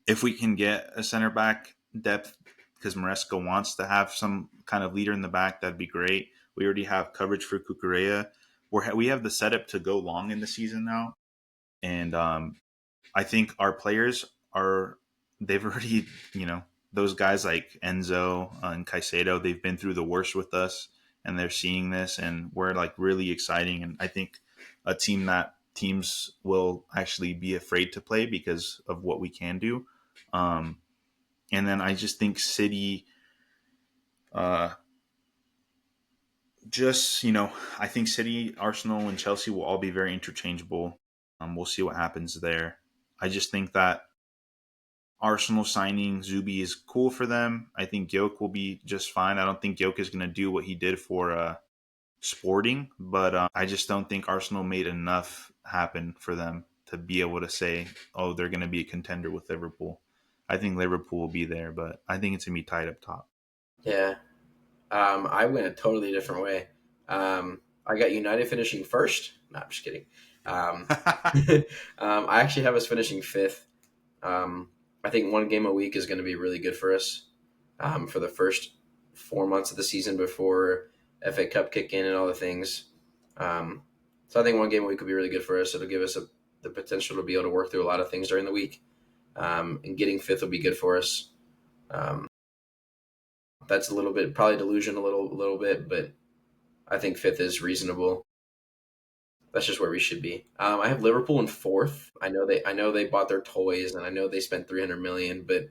If we can get a center back depth, because Maresca wants to have some kind of leader in the back, that'd be great. We already have coverage for Cucurella. We have the setup to go long in the season now. And I think our players they've already, those guys like Enzo and Caicedo, they've been through the worst with us and they're seeing this and we're like really exciting. And I think a team that teams will actually be afraid to play because of what we can do. And then I just think City, I think City, Arsenal, and Chelsea will all be very interchangeable. We'll see what happens there. I just think that Arsenal signing Zubi is cool for them. I think Gyoke will be just fine. I don't think Gyoke is going to do what he did for Sporting, but I just don't think Arsenal made enough happen for them to be able to say, oh, they're going to be a contender with Liverpool. I think Liverpool will be there, but I think it's going to be tight up top. Yeah. I went a totally different way. I got United finishing first. No, I'm just kidding. I actually have us finishing fifth. I think one game a week is going to be really good for us for the first 4 months of the season before FA Cup kick in and all the things. So I think one game a week will be really good for us. It'll give us the potential to be able to work through a lot of things during the week. And getting fifth will be good for us. That's a little bit probably delusion a little bit, but I think fifth is reasonable. That's just where we should be. I have Liverpool in fourth. I know they bought their toys, and I know they spent 300 million, but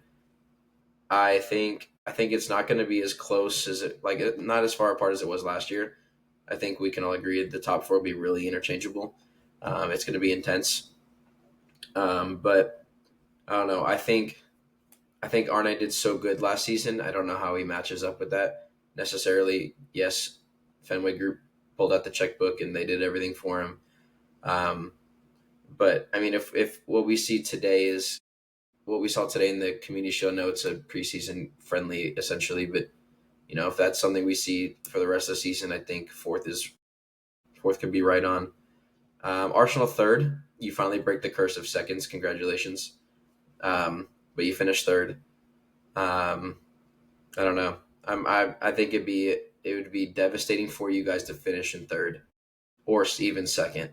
I think it's not going to be as close as not as far apart as it was last year. I think we can all agree the top four will be really interchangeable. It's going to be intense, but I don't know. I think Arne did so good last season. I don't know how he matches up with that necessarily. Yes, Fenway Group pulled out the checkbook and they did everything for him. But I mean, if what we see today is what we saw today in the community show, no, it's a preseason friendly essentially. But if that's something we see for the rest of the season, I think fourth could be right on. Arsenal third. You finally break the curse of seconds. Congratulations. But you finished third. I don't know. I think it would be devastating for you guys to finish in third or even second.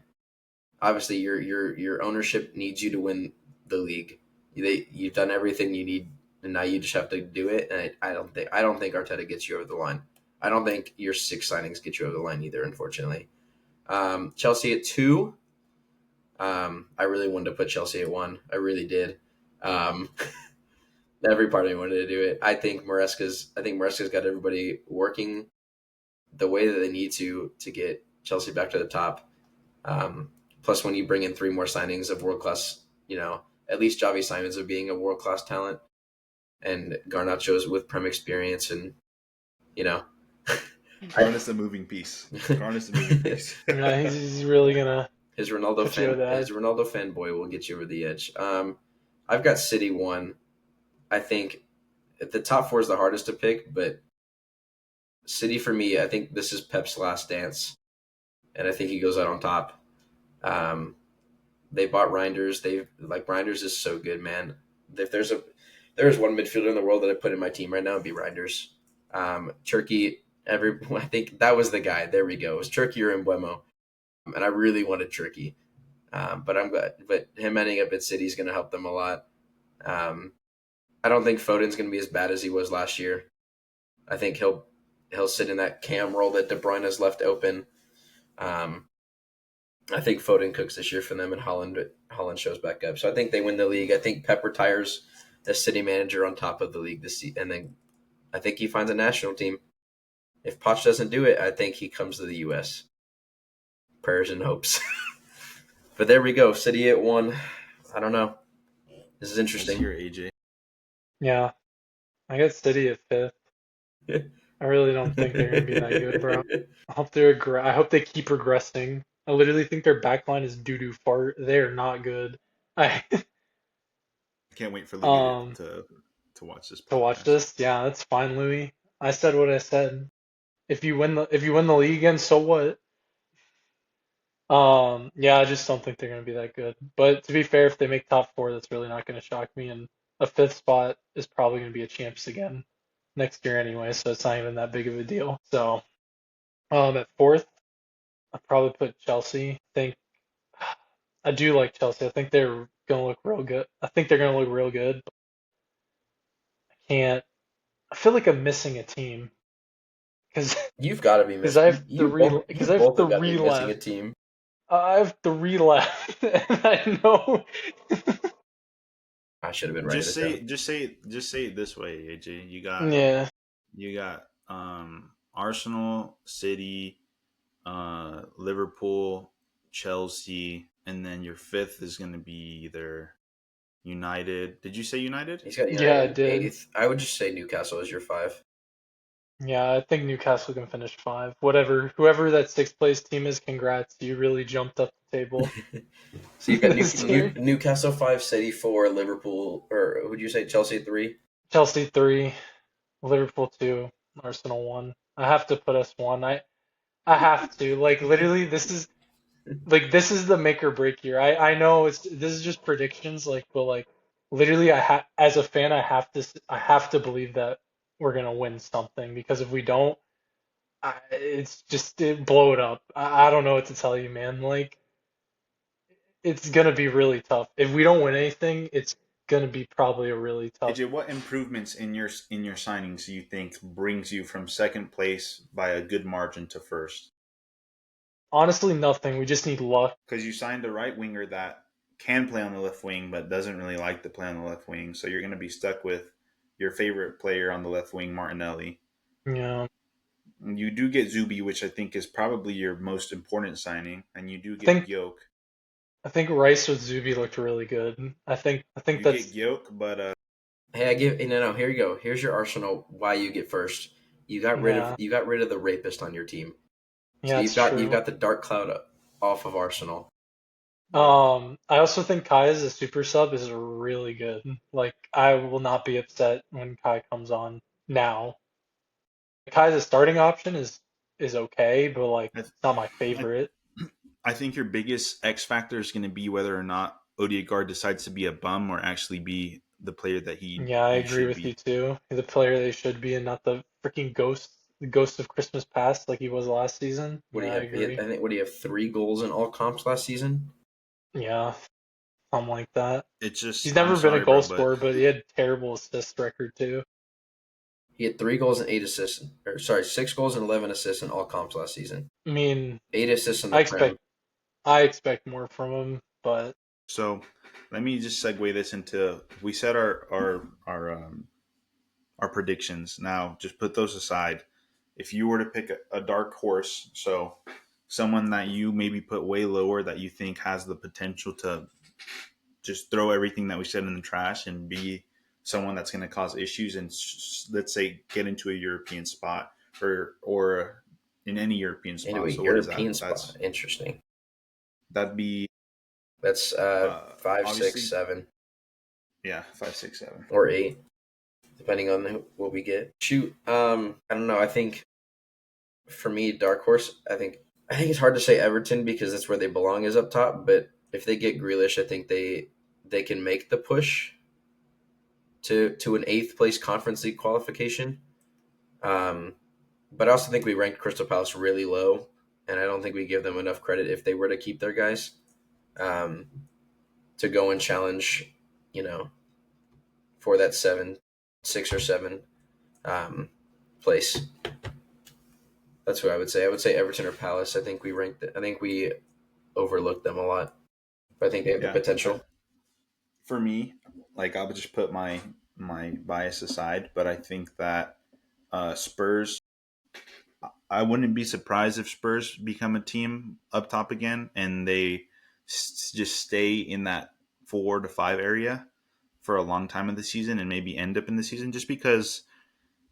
Obviously, your ownership needs you to win the league. You've done everything you need, and now you just have to do it. And I don't think Arteta gets you over the line. I don't think your 6 signings get you over the line either. Unfortunately, Chelsea at 2. I really wanted to put Chelsea at 1. I really did. Every part of me wanted to do it. I think Maresca's got everybody working the way that they need to get Chelsea back to the top. Plus, when you bring in 3 more signings of world class, at least Javi Simons of being a world class talent, and Garnacho's with Prem experience, and Garna's a moving piece. Garna's a moving piece. He's really gonna. His Ronaldo fanboy will get you over the edge. I've got City 1. I think the top 4 is the hardest to pick, but City for me, I think this is Pep's last dance, and I think he goes out on top. They bought Reinders. Reinders is so good, man. If there's one midfielder in the world that I put in my team right now, it'd be Reinders. Turkey, I think that was the guy. There we go. It was Turkey or Mbeumo, and I really wanted Turkey, but I'm glad. But him ending up at City is going to help them a lot. I don't think Foden's going to be as bad as he was last year. I think he'll sit in that cam role that De Bruyne has left open. I think Foden cooks this year for them, and Holland shows back up. So I think they win the league. I think Pep retires as city manager on top of the league this season, and then I think he finds a national team. If Poch doesn't do it, I think he comes to the U.S. Prayers and hopes. But there we go. City at 1. I don't know. This is This interesting. year, AJ. Yeah, I got City at 5th. I really don't think they're gonna be that good, bro. I hope they keep regressing. I literally think their backline is doo doo fart. They are not good. I Can't wait for Louis um to watch this to watch podcast. this. Yeah, that's fine, Louis. I said what I said. If you win the league again, so what? Yeah, I just don't think they're gonna be that good. But to be fair, if they make top 4, that's really not gonna shock me. And a 5th spot is probably gonna be a champs again next year anyway, so it's not even that big of a deal. So at 4th, I'd probably put Chelsea. I do like Chelsea. I think they're gonna look real good. I think they're gonna look real good. I can't. I feel like I'm missing a team because You've got to be because missing. I have You I have both have got to be 3 missing a left. team. I have 3 left, and I know. I should have been writing Just this say down. it this way, AJ. Yeah, You got Arsenal, City, Liverpool, Chelsea, and then your 5th is going to be either United. Did you say United? He's got yeah, I United did. 8th. I would just say Newcastle is your 5. Yeah, I think Newcastle can finish 5. Whatever, whoever that 6th place team is, congrats. You really jumped up the table So you've got this year. Newcastle 5, City 4, Liverpool, or would you say Chelsea 3? Chelsea 3, Liverpool 2, Arsenal 1. I have to put us 1. I have to. Like literally this is the make or break year. I know this is just predictions but like literally as a fan I have to believe that we're going to win something because if we don't it's just blow it up. I don't know what to tell you, man. Like it's going to be really tough. If we don't win anything, it's going to be probably a really tough. AJ, what improvements in your signings do you think brings you from second place by a good margin to first? Honestly, nothing. We just need luck. Because you signed a right winger that can play on the left wing but doesn't really like to play on the left wing, so you're going to be stuck with your favorite player on the left wing, Martinelli. Yeah. You do get Zubi, which I think is probably your most important signing, and you do I get think Gyoke. I think Rice with Zuby looked really good. I think You get that's Gyoke, but Hey, I give no. Here you go. Here's your Arsenal. Why you get first? yeah. You got rid of the rapist on your team. So Yeah, it's you've true. got the dark cloud off of Arsenal. I also think Kai as a super sub is really good. Like, I will not be upset when Kai comes on now. Kai as a starting option is okay, but like, I, it's not my I, favorite. I think your biggest X factor is going to be whether or not Odegaard decides to be a bum or actually be the player that Yeah, I he agree should with you be. too. He's the player they should be, and not the freaking the ghost of Christmas past like he was last season. What do Yeah, you I have? agree. I think what do you have? 3 goals in all comps last season. Yeah, something like that. It's just He's I'm never been a sorry, goal bro, but scorer, but he had terrible assist record too. He had 3 goals and 8 assists. Or sorry, 6 goals and 11 assists in all comps last season. I mean, 8 assists in the I Prem. expect I expect more from him, but so let me just segue this into we set our predictions. Now, just put those aside. If you were to pick a dark horse, so someone that you maybe put way lower that you think has the potential to just throw everything that we said in the trash and be someone that's going to cause issues and let's say get into a European spot or in any European Into a spot. So what is that? European spot. Interesting. That'd be That's 5, 6, obviously 7, 5, 6, 7. or 8, depending on what we get. Shoot. I don't know. I think for me, dark horse. I think it's hard to say Everton because that's where they belong is up top. But if they get Grealish, I think they can make the push to an 8th place Conference League qualification. Um, but I also think we ranked Crystal Palace really low, and I don't think we give them enough credit if they were to keep their guys um, to go and challenge, you know, for that 6 or 7 um, place. That's what I would say. I would say Everton or Palace. I think we ranked. I think we overlook them a lot. But I think they have the Yeah. potential. For me, like I would just put my bias aside, but I think that Spurs. I wouldn't be surprised if Spurs become a team up top again, and they just stay in that 4 to 5 area for a long time of the season, and maybe end up in the season, just because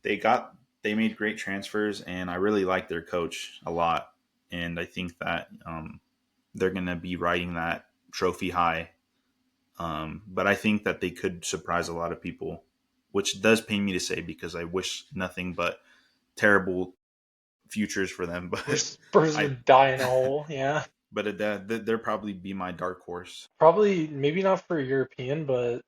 they made great transfers, and I really like their coach a lot, and I think that they're going to be riding that trophy high. But I think that they could surprise a lot of people, which does pain me to say because I wish nothing but terrible futures for them. But Spurs I, would die in a hole. Yeah, but they'll probably be my dark horse. probably maybe not for European, but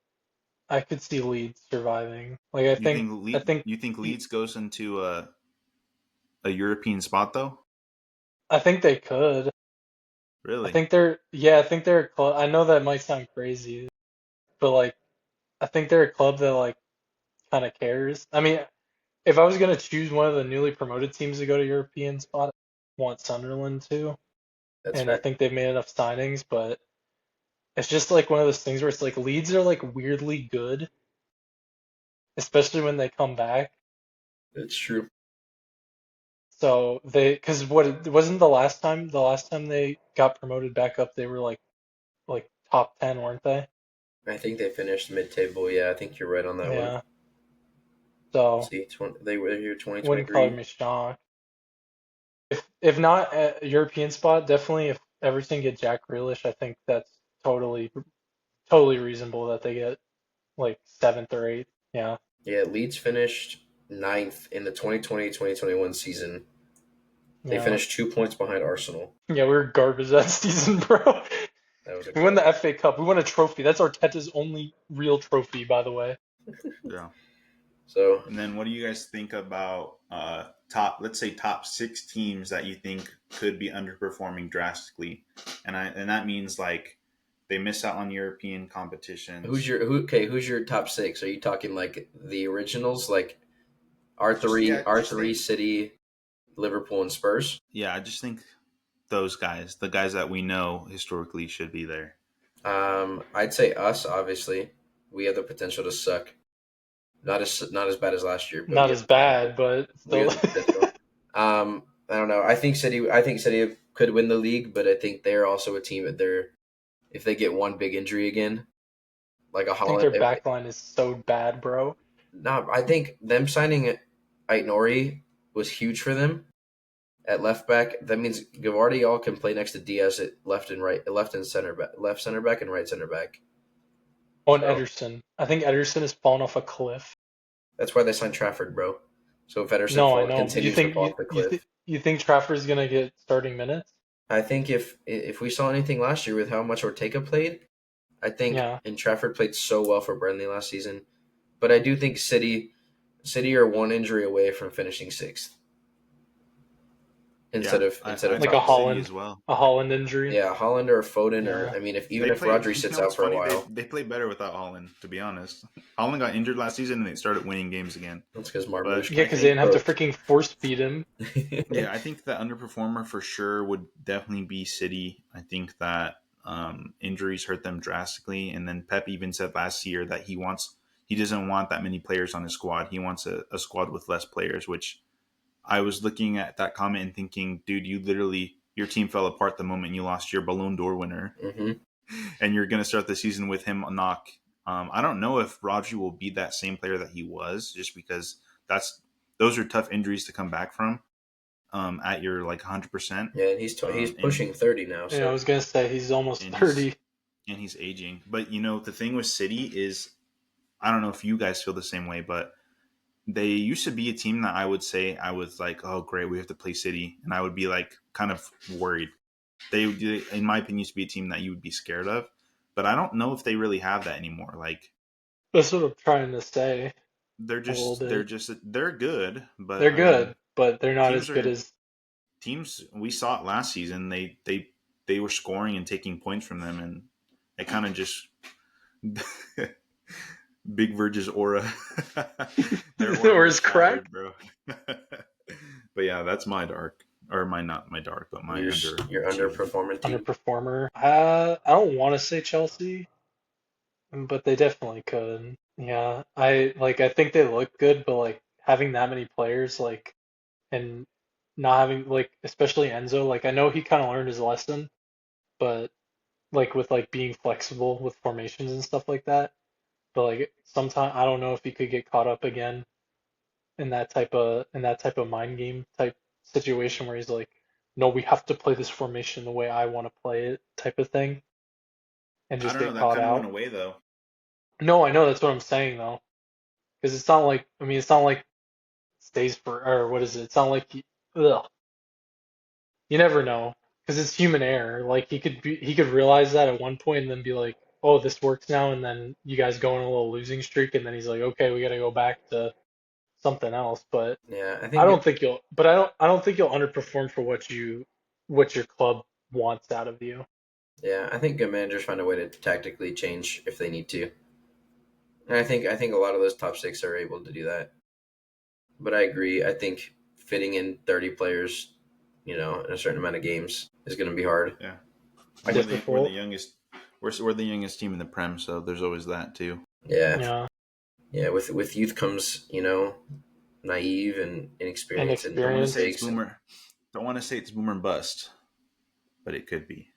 I could see Leeds surviving. Like I You think think I think you think Leeds goes into a European spot though? I think they could. I Really? think they're yeah. I think they're a club. I know that might sound crazy, but like I think they're a club that like kind of cares. I mean, if I was gonna choose one of the newly promoted teams to go to European spot, I want Sunderland to, That's and I fair. think they've made enough signings, but it's just like one of those things where it's like Leeds are like weirdly good, especially when they come back. It's true. So because what it wasn't the last time they got promoted back up, they were like top 10, weren't they? I think they finished mid-table. Yeah, I think you're right on that one. Yeah. So See, they were here wouldn't color 2023. me shocked. If not a European spot, definitely if Everton get Jack Grealish, I think that's totally reasonable that they get like seventh or eighth. Yeah. Yeah, Leeds finished ninth in the 2020-2021 season. They Yeah. finished 2 points behind Arsenal. Yeah, we were garbage that season, bro. That was We won incredible. the FA Cup. We won a trophy. That's Arteta's only real trophy, by the way. Yeah. So And then what do you guys think about let's say top 6 teams that you think could be underperforming drastically? And that means like they miss out on European competitions. who's your top six? Are you talking like the originals, like R Just three think City, Liverpool, and Spurs? yeah, I just think those guys, the guys that we know historically should be there. I'd say us. Obviously, we have the potential to suck. Not as bad as last year, but we Not have as the potential. bad, but We still. have the potential. I don't know. I think City could win the league, but I think they're also a team that they're if they get one big injury again, like a I think Holland. their back line is so bad, bro. No, I think them signing Nori was huge for them at left back. That means Gavardiol can play next to Diaz at left and right, left center back and right center back. Oh, and So Ederson. I think Ederson has fallen off a cliff. that's why they signed Trafford, bro. So if Ederson No, I know, but continues to fall off the cliff, you think Trafford's gonna get starting minutes? I think if we saw anything last year with how much Ortega played, I think Yeah. and Trafford played so well for Burnley last season. But I do think City are one injury away from finishing sixth Yeah, instead of I Like top think four. City as well. A Holland injury. Yeah, Holland or Foden, or Yeah. I mean, if They play. Rodri You sits know out what's for a funny? while, They play better without Holland. To be honest, Holland got injured last season and they started winning games again. that's because But Marmoush Yeah, I because they think didn't have to freaking force feed him. yeah, I think the underperformer for sure would definitely be City. I think that injuries hurt them drastically, and then Pep even said last year that he doesn't want that many players on his squad. He wants a squad with less players. Which I was looking at that comment and thinking, dude, your team fell apart the moment you lost your Ballon d'Or winner, hmm and you're going to start the season with him on knock. I don't know if Rodri will be that same player that he was, just because those are tough injuries to come back from at your like 100%. Yeah, and he's pushing 30 now, Yeah, I so was gonna say he's almost And he's 30. and he's aging. But the thing with City is, I don't know if you guys feel the same way, but they used to be a team that I would say I was like, oh great, we have to play City, and I would be like kind of worried. They, in my opinion, used to be a team that you would be scared of, but I don't know if they really have that anymore. Like That's what I'm trying to say they're a little just they're bit. just they're good, but They're I mean good, but they're not as teams good are as teams we saw it last season. They were scoring and taking points from them, and it kind of just Big Verge's aura. Their aura or was is cracked. shattered, bro. But yeah, that's my dark. or not my dark, but my Your under. your underperforming team. Underperformer. I don't want to say Chelsea, but they definitely could. Yeah, I think they look good, but like having that many players, like, and not having, like, especially Enzo, like I know he kind of learned his lesson, but like with like being flexible with formations and stuff like that. But like sometimes I don't know if he could get caught up again in that type of mind game type situation where he's like, no, we have to play this formation the way I want to play it type of thing, and I just don't know. get That caught kind of went out. away though. No, I know that's what I'm saying though, because it's not like, I mean, it's not like stays for, or what is it? It's not like ugh. You never know because it's human error. Like he could realize that at one point and then be like, oh, this works now, and then you guys go on a little losing streak, and then he's like, okay, we got to go back to something else. But Yeah, I I think don't think you'll. But I don't think you'll underperform for what your club wants out of you. yeah, I think good managers find a way to tactically change if they need to. And I think a lot of those top six are able to do that. But I agree. I think fitting in 30 players, in a certain amount of games is going to be hard. Yeah, I and just we're the Difficult. youngest. We're the youngest team in the Prem, so there's always that too. yeah, Yeah. yeah. With youth comes naive and inexperience, and Don't want to say Inexperience. it's mistakes. boomer. Don't want to say it's boomer and bust, but it could be.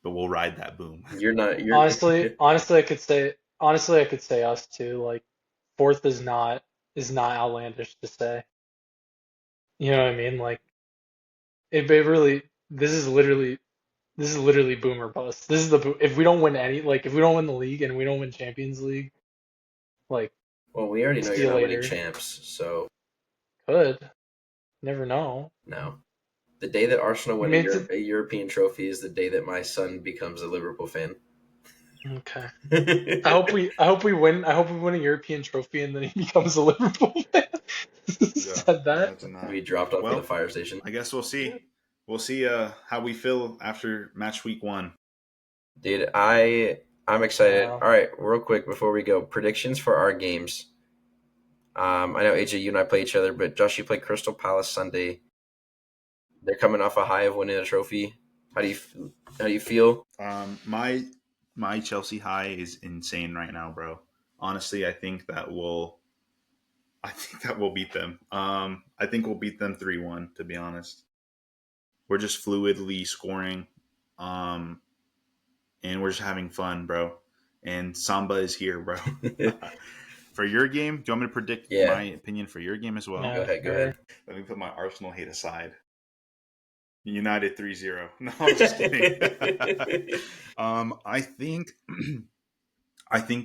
But we'll ride that boom. You're not. You're. Honestly, I could say us too. Like fourth is not outlandish to say. You know what I mean? Like it really. This is literally boomer bust. This is if we don't win if we don't win the league and we don't win Champions League, like, Well, we already know see you're you not winning later. champs, so Could. Never know. no. The day that Arsenal I win mean, a European trophy is the day that my son becomes a Liverpool fan. okay. I hope we win a European trophy and then he becomes a Liverpool fan. Yeah, Said that. imagine that. We dropped off at the Well, fire station. I guess we'll see. We'll see how we feel after match week 1. Dude, I'm excited. Yeah. All right, real quick before we go, predictions for our games. I know AJ, you and I play each other, but Josh, you play Crystal Palace Sunday. They're coming off a high of winning a trophy. How do you feel? My Chelsea high is insane right now, bro. Honestly, I think that we'll beat them. I think we'll beat them 3-1, to be honest. We're just fluidly scoring. And we're just having fun, bro. And Samba is here, bro. For your game, do you want me to predict Yeah. my opinion for your game as well? Go Yeah, ahead. sure. Let me put my Arsenal hate aside. United 3-0. No, I'm just kidding. I think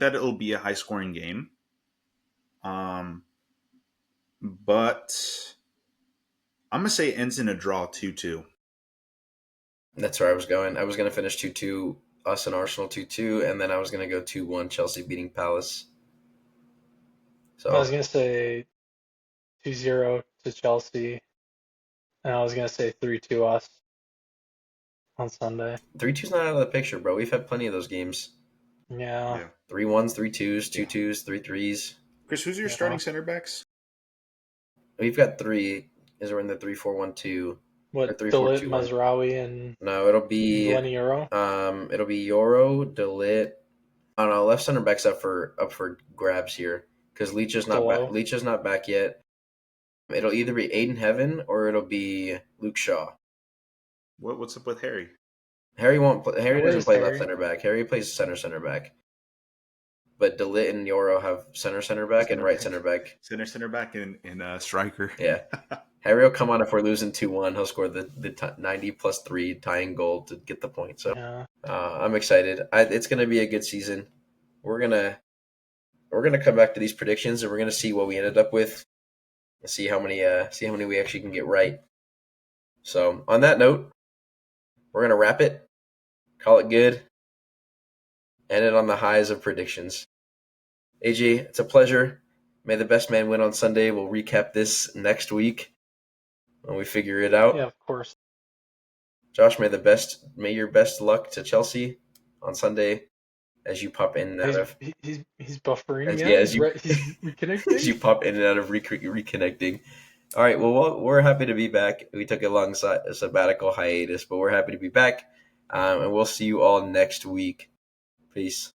that it'll be a high scoring game. But I'm gonna say it ends in a draw 2-2. That's where I was going. I was going to finish 2-2, us and Arsenal 2-2, and then I was going to go 2-1, Chelsea beating Palace. I was So gonna say 2-0 to Chelsea, and I was gonna say 3-2 us on Sunday. 3-2's not out of the picture, bro. We've had plenty of those games. Yeah. Yeah. 3-1s, 3-2s, Yeah. 2-2s, 3-3s. Chris, who's your Yeah. starting center backs? We've got three. Is we're in the 3-4-1-2 or What, Dalit, 3-4-2-1. Mazraoui, and No, Lenny Euro? it'll be Yoro, Delit. I don't know. Left center back's up for grabs here because Leach is not back. Delo. Leach is not back yet. It'll either be Aiden Heaven or it'll be Luke Shaw. What's up with Harry? Harry won't. Play, Harry Where's doesn't play Harry? left center back. Harry plays center back. But Delit and Yoro have center back and right center back. Center back and striker. Yeah. Harry will come on if we're losing 2-1. He'll score the 90 plus 3 tying goal to get the point. So Yeah. I'm excited. It's going to be a good season. We're gonna come back to these predictions and we're gonna see what we ended up with. And see how many we actually can get right. So on that note, we're gonna wrap it. Call it good. End it on the highs of predictions. AJ, it's a pleasure. May the best man win on Sunday. We'll recap this next week when we figure it out. Yeah, of course. Josh, may your best luck to Chelsea on Sunday as you pop in and out of He's buffering. as Yeah, you he's reconnecting. as you pop in and out of reconnecting. All right. Well, we're happy to be back. We took a long sabbatical hiatus, but we're happy to be back. And we'll see you all next week. Peace.